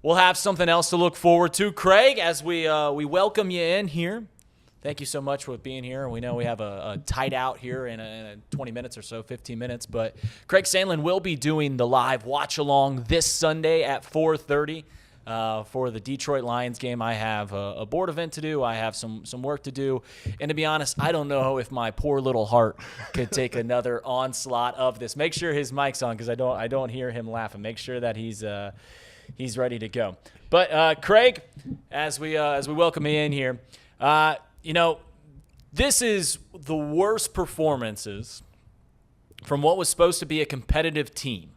we'll have something else to look forward to. Craig, as we welcome you in here, thank you so much for being here. We know we have a tight out here in a 20 minutes or so, 15 minutes. But Craig Sandlin will be doing the live watch-along this Sunday at 4:30 for the Detroit Lions game. I have a board event to do. I have some work to do. And to be honest, I don't know if my poor little heart could take another onslaught of this. Make sure his mic's on because I don't hear him laughing. Make sure that he's ready to go. But Craig, as we welcome you in here, this is the worst performances from what was supposed to be a competitive team,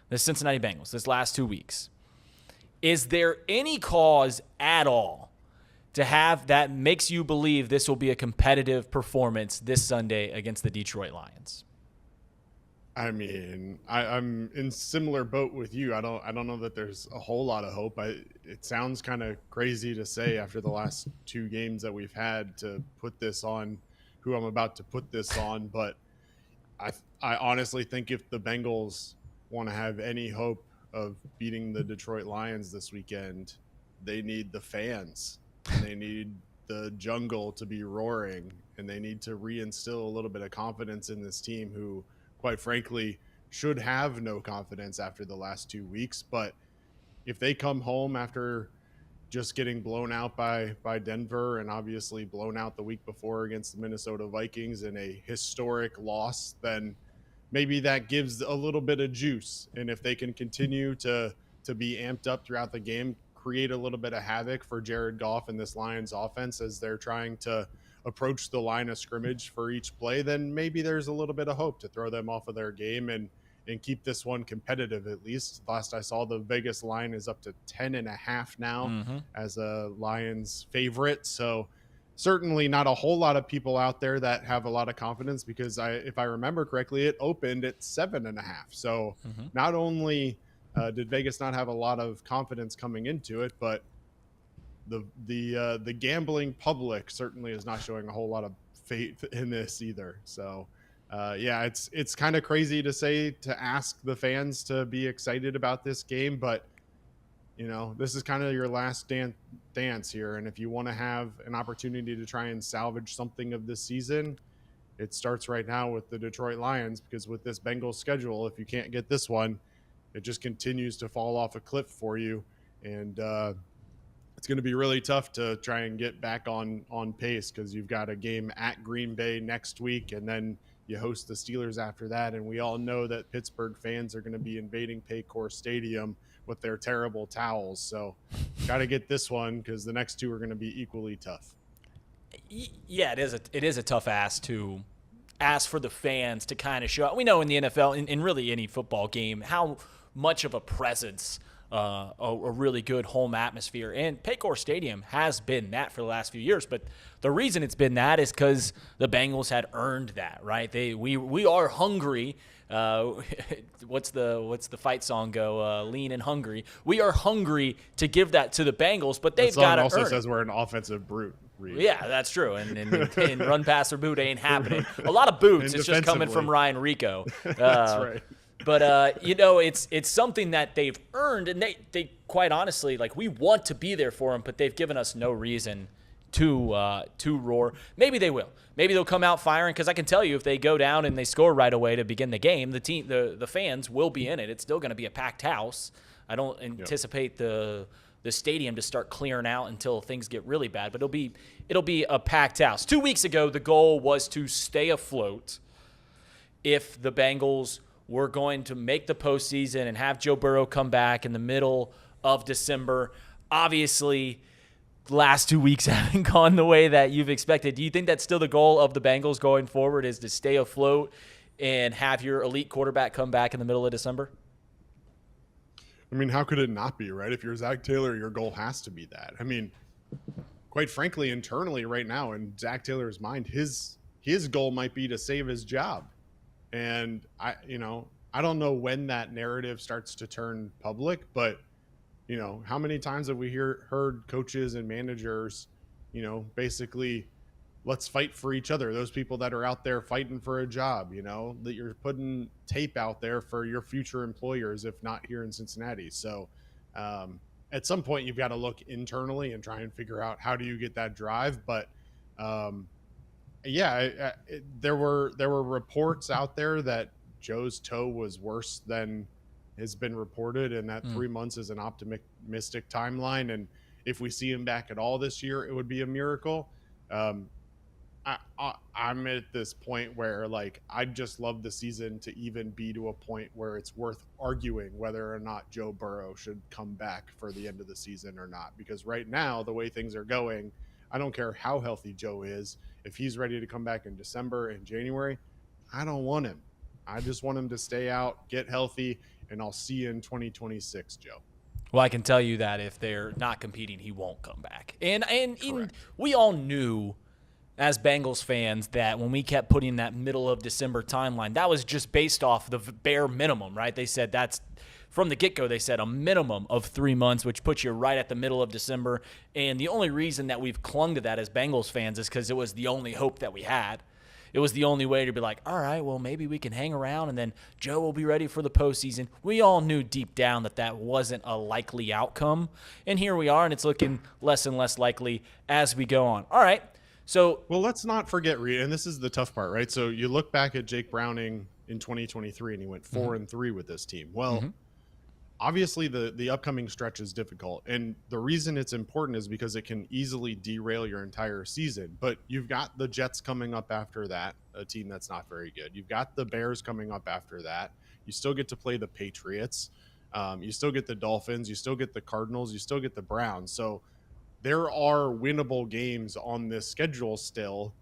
the Cincinnati Bengals, this last 2 weeks. Is there any cause at all to have that makes you believe this will be a competitive performance this Sunday against the Detroit Lions? I mean, I'm in similar boat with you. I don't know that there's a whole lot of hope. It sounds kind of crazy to say after the last two games that we've had to put this on who I'm about to put this on, but I honestly think if the Bengals want to have any hope of beating the Detroit Lions this weekend, they need the fans. And they need the jungle to be roaring, and they need to reinstill a little bit of confidence in this team who, quite frankly, should have no confidence after the last 2 weeks. But if they come home after just getting blown out by Denver and obviously blown out the week before against the Minnesota Vikings in a historic loss, then maybe that gives a little bit of juice. And if they can continue to be amped up throughout the game, create a little bit of havoc for Jared Goff and this Lions offense as they're trying to approach the line of scrimmage for each play, then maybe there's a little bit of hope to throw them off of their game and keep this one competitive. At least last I saw, the Vegas line is up to 10.5 now as a Lions favorite. So certainly not a whole lot of people out there that have a lot of confidence because if I remember correctly, it opened at 7.5. So not only did Vegas not have a lot of confidence coming into it, but the gambling public certainly is not showing a whole lot of faith in this either. So it's kind of crazy to ask the fans to be excited about this game, but this is kind of your last dance here. And if you want to have an opportunity to try and salvage something of this season, it starts right now with the Detroit Lions, because with this Bengals schedule, if you can't get this one, it just continues to fall off a cliff for you. And it's going to be really tough to try and get back on pace, because you've got a game at Green Bay next week, and then you host the Steelers after that. And we all know that Pittsburgh fans are going to be invading Paycor Stadium with their terrible towels. So got to get this one, because the next two are going to be equally tough. Yeah, it is a tough ask to ask for the fans to kind of show up. We know in the NFL, in really any football game, how much of a presence a really good home atmosphere. And Paycor Stadium has been that for the last few years. But the reason it's been that is because the Bengals had earned that, right? We are hungry. What's the fight song go? Lean and hungry. We are hungry to give that to the Bengals, but they've got to earn it. Also says we're an offensive brute. Reed. Yeah, that's true. And run pass or boot ain't happening. A lot of boots. It's just coming from Ryan Rico. That's right. But it's something that they've earned, and they quite honestly, we want to be there for them, but they've given us no reason to roar. Maybe they will. Maybe they'll come out firing, because I can tell you, if they go down and they score right away to begin the game, the fans will be in it. It's still going to be a packed house. I don't anticipate the stadium to start clearing out until things get really bad, but it'll be a packed house. 2 weeks ago, the goal was to stay afloat if the Bengals were going to make the postseason and have Joe Burrow come back in the middle of December. Obviously, the last 2 weeks haven't gone the way that you've expected. Do you think that's still the goal of the Bengals going forward, is to stay afloat and have your elite quarterback come back in the middle of December? I mean, how could it not be, right? If you're Zach Taylor, your goal has to be that. I mean, quite frankly, internally right now, in Zach Taylor's mind, his goal might be to save his job. And I don't know when that narrative starts to turn public, but how many times have we heard coaches and managers, basically, let's fight for each other. Those people that are out there fighting for a job, that you're putting tape out there for your future employers, if not here in Cincinnati. So, at some point you've got to look internally and try and figure out how do you get that drive. But there were reports out there that Joe's toe was worse than has been reported, and that 3 months is an optimistic timeline. And if we see him back at all this year, it would be a miracle. I'm at this point where, like, I'd just love the season to even be to a point where it's worth arguing whether or not Joe Burrow should come back for the end of the season or not. Because right now, the way things are going, I don't care how healthy Joe is. If he's ready to come back in December and January, I don't want him. I just want him to stay out, get healthy, and I'll see you in 2026, Joe. Well, I can tell you that if they're not competing, he won't come back. And even, we all knew as Bengals fans that when we kept putting that middle of December timeline, that was just based off the bare minimum, right? They said that's from the get-go. They said a minimum of 3 months, which puts you right at the middle of December. And the only reason that we've clung to that as Bengals fans is because it was the only hope that we had. It was the only way to be like, all right, well, maybe we can hang around and then Joe will be ready for the postseason. We all knew deep down that that wasn't a likely outcome. And here we are, and it's looking less and less likely as we go on. All right. So, well, let's not forget, Reed, and this is the tough part, right? So you look back at Jake Browning in 2023, and he went 4-3 with this team. Well, obviously the upcoming stretch is difficult, and the reason it's important is because it can easily derail your entire season. But you've got the Jets coming up after that, a team that's not very good. You've got the Bears coming up after that. You still get to play the Patriots. You still get the Dolphins. You still get the Cardinals. You still get the Browns. So there are winnable games on this schedule still,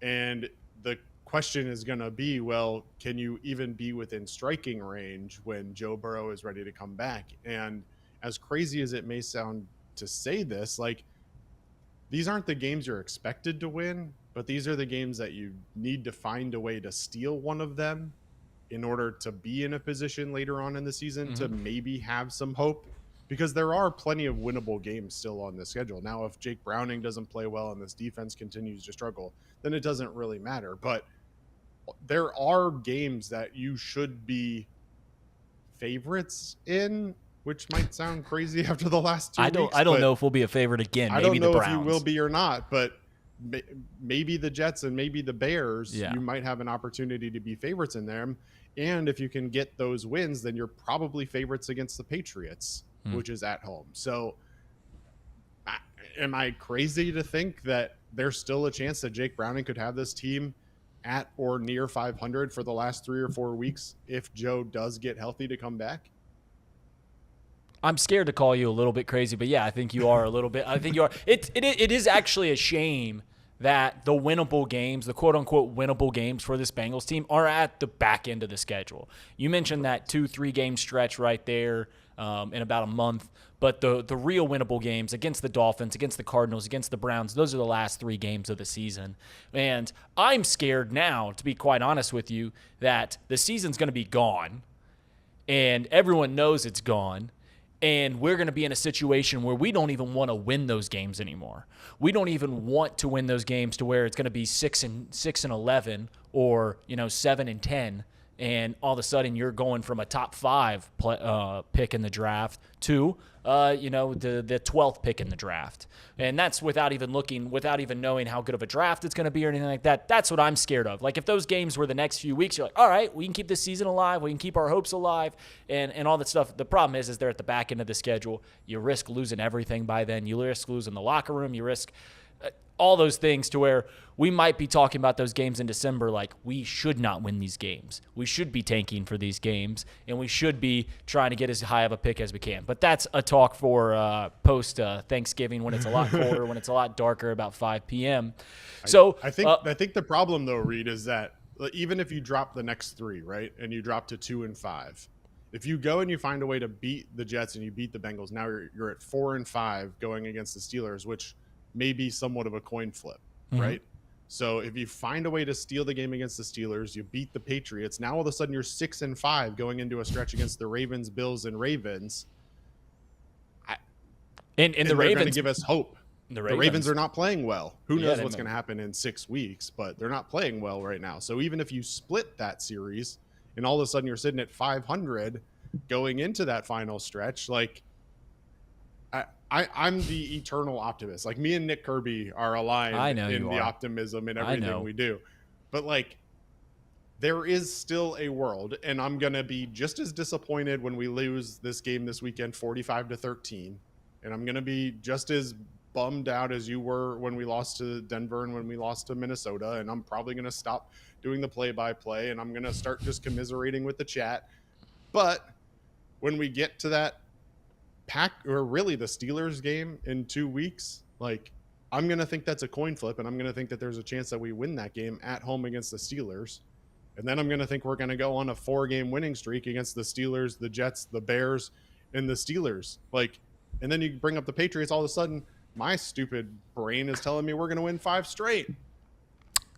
and the question is going to be, well, can you even be within striking range when Joe Burrow is ready to come back? And as crazy as it may sound to say this, like, these aren't the games you're expected to win, but these are the games that you need to find a way to steal one of them in order to be in a position later on in the season to maybe have some hope. Because there are plenty of winnable games still on the schedule. Now, if Jake Browning doesn't play well and this defense continues to struggle, then it doesn't really matter. But there are games that you should be favorites in, which might sound crazy after the last 2 weeks. I don't know if we'll be a favorite again. Maybe the Browns. I don't know if you will be or not, but maybe the Jets and maybe the Bears, you might have an opportunity to be favorites in them. And if you can get those wins, then you're probably favorites against the Patriots, which is at home. So am I crazy to think that there's still a chance that Jake Browning could have this team at or near 500 for the last 3 or 4 weeks if Joe does get healthy to come back? I'm scared to call you a little bit crazy, but yeah, I think you are a little bit. I think you are. It is actually a shame that the winnable games, the quote-unquote winnable games for this Bengals team are at the back end of the schedule. You mentioned that 2-3 game stretch right there in about a month, but the real winnable games against the Dolphins, against the Cardinals, against the Browns, those are the last 3 games of the season. And I'm scared now, to be quite honest with you, that the season's going to be gone, and everyone knows it's gone. And we're going to be in a situation where we don't even want to win those games anymore. We don't even want to win those games to where it's going to be 6-11 or 7-10, and all of a sudden you're going from a top 5 pick in the draft to the 12th pick in the draft. And that's without even knowing how good of a draft it's going to be or anything like that. That's what I'm scared of. Like, if those games were the next few weeks, you're like, all right, we can keep this season alive. We can keep our hopes alive and all that stuff. The problem is they're at the back end of the schedule. You risk losing everything by then. You risk losing the locker room. You risk all those things to where we might be talking about those games in December like we should not win these games. We should be tanking for these games, and we should be trying to get as high of a pick as we can. But that's a talk for post-Thanksgiving when it's a lot colder, when it's a lot darker, about 5 p.m. So I think the problem, though, Reed, is that even if you drop the next 3, right, and you drop to 2-5, if you go and you find a way to beat the Jets and you beat the Bengals, now you're at 4-5 going against the Steelers, which may be somewhat of a coin flip, right? So if you find a way to steal the game against the Steelers, you beat the Patriots, now all of a sudden you're 6-5 going into a stretch against the Ravens, Bills, and Ravens. And the Ravens going to give us hope. The Ravens are not playing well. Who knows what's going to happen in 6 weeks, but they're not playing well right now. So even if you split that series and all of a sudden you're sitting at 500 going into that final stretch, like, I'm the eternal optimist. Like me and Nick Kirby are aligned in the optimism and everything we do. But like there is still a world, and I'm going to be just as disappointed when we lose this game this weekend 45-13, and I'm going to be just as bummed out as you were when we lost to Denver and when we lost to Minnesota, and I'm probably going to stop doing the play-by-play, and I'm going to start just commiserating with the chat. But when we get to that or really the Steelers game in 2 weeks, like I'm going to think that's a coin flip, and I'm going to think that there's a chance that we win that game at home against the Steelers. And then I'm going to think we're going to go on a 4-game winning streak against the Steelers, the Jets, the Bears, and the Steelers. Like, and then you bring up the Patriots, all of a sudden my stupid brain is telling me we're going to win 5 straight.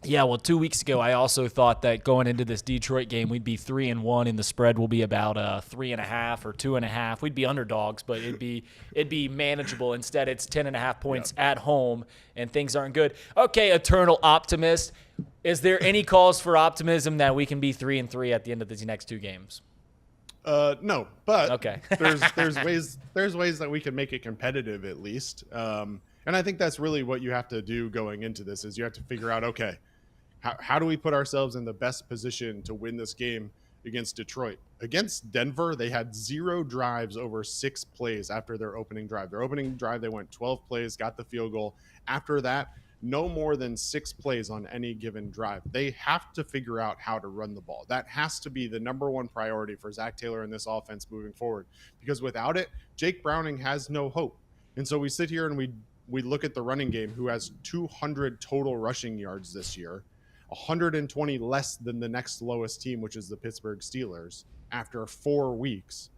Yeah, well, 2 weeks ago, I also thought that going into this Detroit game, we'd be 3-1, and the spread will be about 3.5 or 2.5. We'd be underdogs, but it'd be manageable. Instead, it's 10.5 points at home, and things aren't good. Okay, eternal optimist. Is there any cause for optimism that we can be 3-3 at the end of these next 2 games? No, but okay. there's ways that we can make it competitive at least. And I think that's really what you have to do going into this is you have to figure out, okay, how do we put ourselves in the best position to win this game against Detroit? Against Denver, they had 0 drives over 6 plays after their opening drive. Their opening drive, they went 12 plays, got the field goal. After that, no more than 6 plays on any given drive. They have to figure out how to run the ball. That has to be the number one priority for Zach Taylor in this offense moving forward. Because without it, Jake Browning has no hope. And so we sit here and we look at the running game, who has 200 total rushing yards this year, 120 less than the next lowest team, which is the Pittsburgh Steelers, after 4 weeks.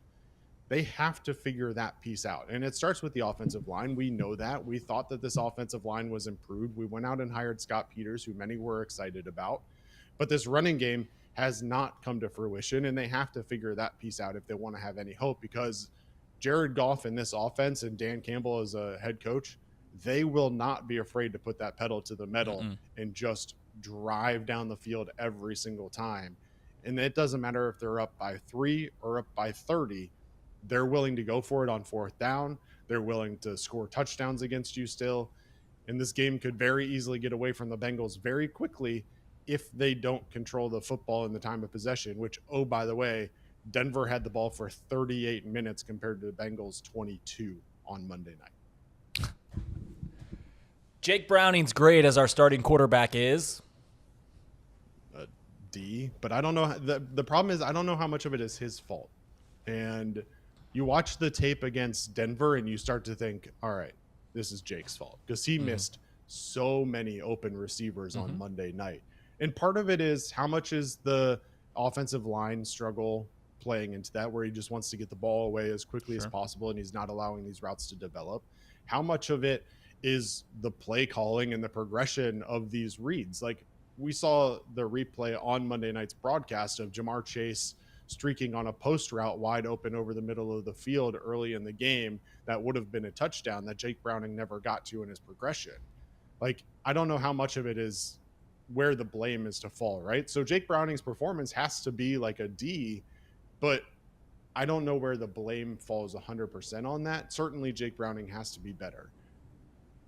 They have to figure that piece out. And it starts with the offensive line. We know that. We thought that this offensive line was improved. We went out and hired Scott Peters, who many were excited about. But this running game has not come to fruition, and they have to figure that piece out if they want to have any hope, because Jared Goff in this offense and Dan Campbell as a head coach, they will not be afraid to put that pedal to the metal and just drive down the field every single time. And it doesn't matter if they're up by 3 or up by 30. They're willing to go for it on 4th down. They're willing to score touchdowns against you still. And this game could very easily get away from the Bengals very quickly if they don't control the football in the time of possession, which, oh, by the way, Denver had the ball for 38 minutes compared to the Bengals 22 on Monday night. Jake Browning's great as our starting quarterback is. D, but I don't know. The problem is I don't know how much of it is his fault. And you watch the tape against Denver and you start to think, all right, this is Jake's fault, because he missed so many open receivers on Monday night. And part of it is how much is the offensive line struggle playing into that, where he just wants to get the ball away as quickly as possible and he's not allowing these routes to develop. How much of it is the play calling and the progression of these reads? Like we saw the replay on Monday night's broadcast of Ja'Marr Chase streaking on a post route wide open over the middle of the field early in the game that would have been a touchdown that Jake Browning never got to in his progression. Like, I don't know how much of it is where the blame is to fall, right? So Jake Browning's performance has to be like a D, but I don't know where the blame falls 100% on that. Certainly Jake Browning has to be better.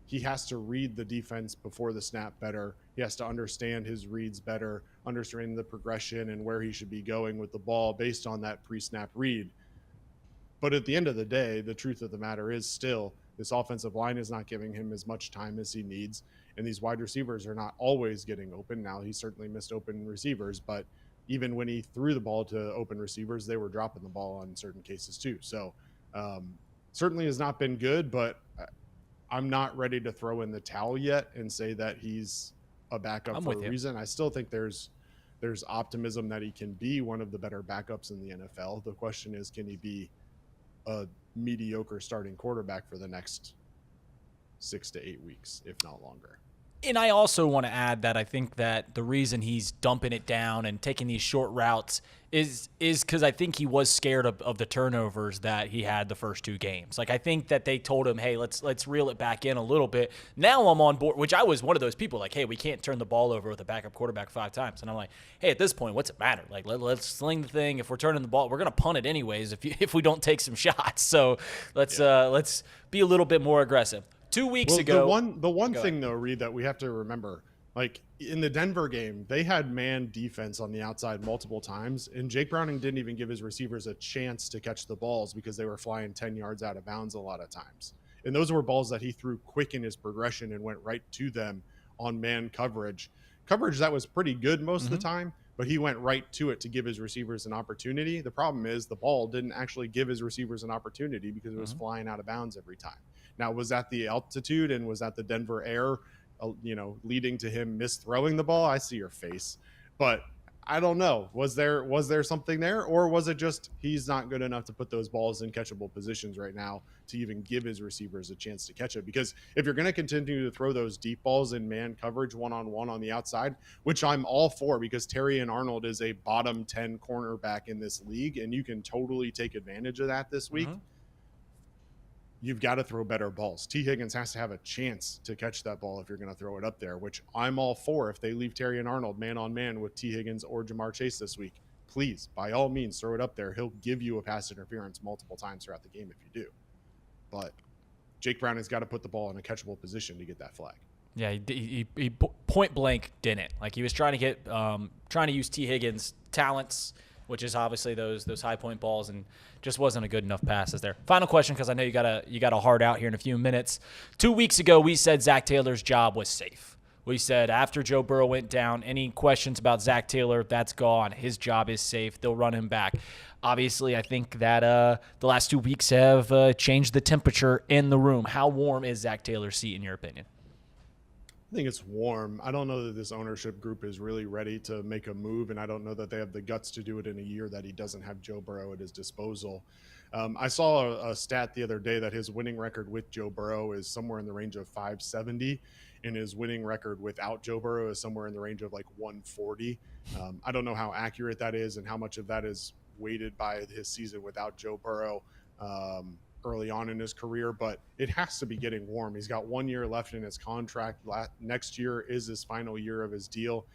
He has to read the defense before the snap better. He has to understand his reads better, understanding the progression and where he should be going with the ball based on that pre-snap read. But at the end of the day, the truth of the matter is still this offensive line is not giving him as much time as he needs. And these wide receivers are not always getting open. Now, he certainly missed open receivers, but even when he threw the ball to open receivers, they were dropping the ball in certain cases too. So certainly has not been good, but I'm not ready to throw in the towel yet and say that he's a backup for a reason. I still think there's optimism that he can be one of the better backups in the NFL. The question is, can he be a mediocre starting quarterback for the next 6 to 8 weeks, if not longer? And I also want to add that I think that the reason he's dumping it down and taking these short routes is because I think he was scared of the turnovers that he had the first 2 games. Like, I think that they told him, hey, let's reel it back in a little bit. Now I'm on board, which I was one of those people like, hey, we can't turn the ball over with a backup quarterback 5 times. And I'm like, hey, at this point, what's it matter? Like, let's sling the thing. If we're turning the ball, we're going to punt it anyways if we don't take some shots. So let's be a little bit more aggressive. 2 weeks ago. The one thing though, Reed, that we have to remember, like in the Denver game, they had man defense on the outside multiple times, and Jake Browning didn't even give his receivers a chance to catch the balls because they were flying 10 yards out of bounds a lot of times. And those were balls that he threw quick in his progression and went right to them on man coverage that was pretty good most of the time, but he went right to it to give his receivers an opportunity. The problem is the ball didn't actually give his receivers an opportunity because it was flying out of bounds every time. Now, was that the altitude and was that the Denver air, leading to him misthrowing the ball? I see your face, but I don't know. Was there something there, or was it just he's not good enough to put those balls in catchable positions right now to even give his receivers a chance to catch it? Because if you're going to continue to throw those deep balls in man coverage one-on-one on the outside, which I'm all for because Terry and Arnold is a bottom 10 cornerback in this league, and you can totally take advantage of that this week. You've got to throw better balls. T. Higgins has to have a chance to catch that ball if you're going to throw it up there, which I'm all for. If they leave Terry and Arnold man-on-man with T. Higgins or Jahmyr Chase this week, please, by all means, throw it up there. He'll give you a pass interference multiple times throughout the game if you do. But Jake Browning's got to put the ball in a catchable position to get that flag. Yeah, he point blank didn't. Like, he was trying to use T. Higgins' talents, which is obviously those high point balls, and just wasn't a good enough passes there. Final question, because I know you got a hard out here in a few minutes. 2 weeks ago, we said Zach Taylor's job was safe. We said after Joe Burrow went down, any questions about Zach Taylor, that's gone. His job is safe. They'll run him back. Obviously, I think that the last 2 weeks have changed the temperature in the room. How warm is Zach Taylor's seat, in your opinion? I think it's warm. I don't know that this ownership group is really ready to make a move, and I don't know that they have the guts to do it in a year that he doesn't have Joe Burrow at his disposal. I saw a stat the other day that his winning record with Joe Burrow is somewhere in the range of 570, and his winning record without Joe Burrow is somewhere in the range of like 140. I don't know how accurate that is and how much of that is weighted by his season without Joe Burrow early on in his career, but it has to be getting warm. He's got 1 year left in his contract. Next year is his final year of his deal.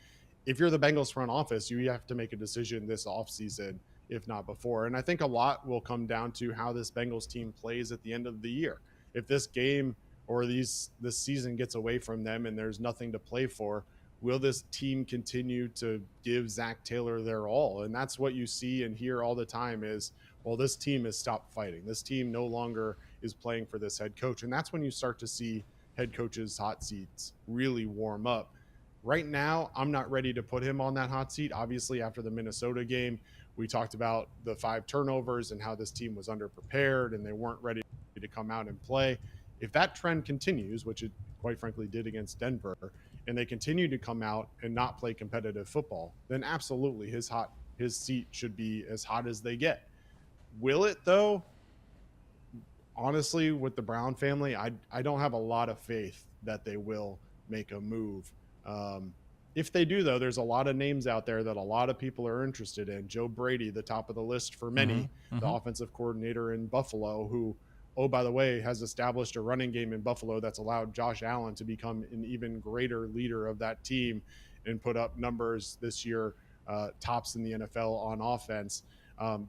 If you're the Bengals front office, you have to make a decision this offseason, if not before. And I think a lot will come down to how this Bengals team plays at the end of the year. If this game or this season gets away from them and there's nothing to play for, will this team continue to give Zach Taylor their all? And that's what you see and hear all the time is, well, this team has stopped fighting. This team no longer is playing for this head coach. And that's when you start to see head coaches' hot seats really warm up. Right now, I'm not ready to put him on that hot seat. Obviously, after the Minnesota game, we talked about the 5 turnovers and how this team was underprepared and they weren't ready to come out and play. If that trend continues, which it quite frankly did against Denver, and they continue to come out and not play competitive football, then absolutely his seat should be as hot as they get. Will it, though? Honestly, with the Brown family, I don't have a lot of faith that they will make a move. If they do, though, there's a lot of names out there that a lot of people are interested in. Joe Brady, the top of the list for many, the offensive coordinator in Buffalo, who, oh, by the way, has established a running game in Buffalo that's allowed Josh Allen to become an even greater leader of that team and put up numbers this year, tops in the NFL on offense.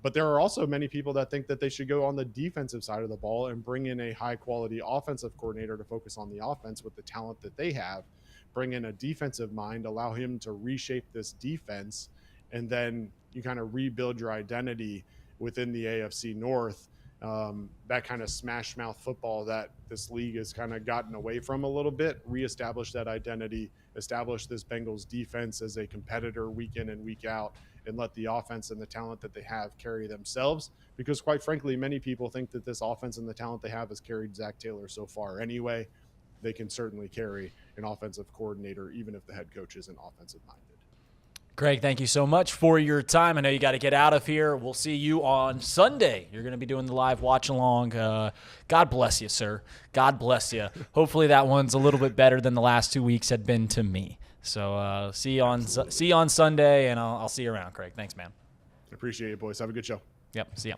But there are also many people that think that they should go on the defensive side of the ball and bring in a high-quality offensive coordinator to focus on the offense with the talent that they have, bring in a defensive mind, allow him to reshape this defense, and then you kind of rebuild your identity within the AFC North. That kind of smash mouth football that this league has kind of gotten away from a little bit, reestablish that identity, establish this Bengals defense as a competitor week in and week out, and let the offense and the talent that they have carry themselves. Because quite frankly, many people think that this offense and the talent they have has carried Zach Taylor so far anyway. They can certainly carry an offensive coordinator, even if the head coach isn't offensive minded. Craig, thank you so much for your time. I know you got to get out of here. We'll see you on Sunday. You're going to be doing the live watch along. God bless you, sir. God bless you. Hopefully that one's a little bit better than the last 2 weeks had been to me. So see you on Sunday, and I'll see you around, Craig. Thanks, man. Appreciate it, boys. Have a good show. Yep. See ya.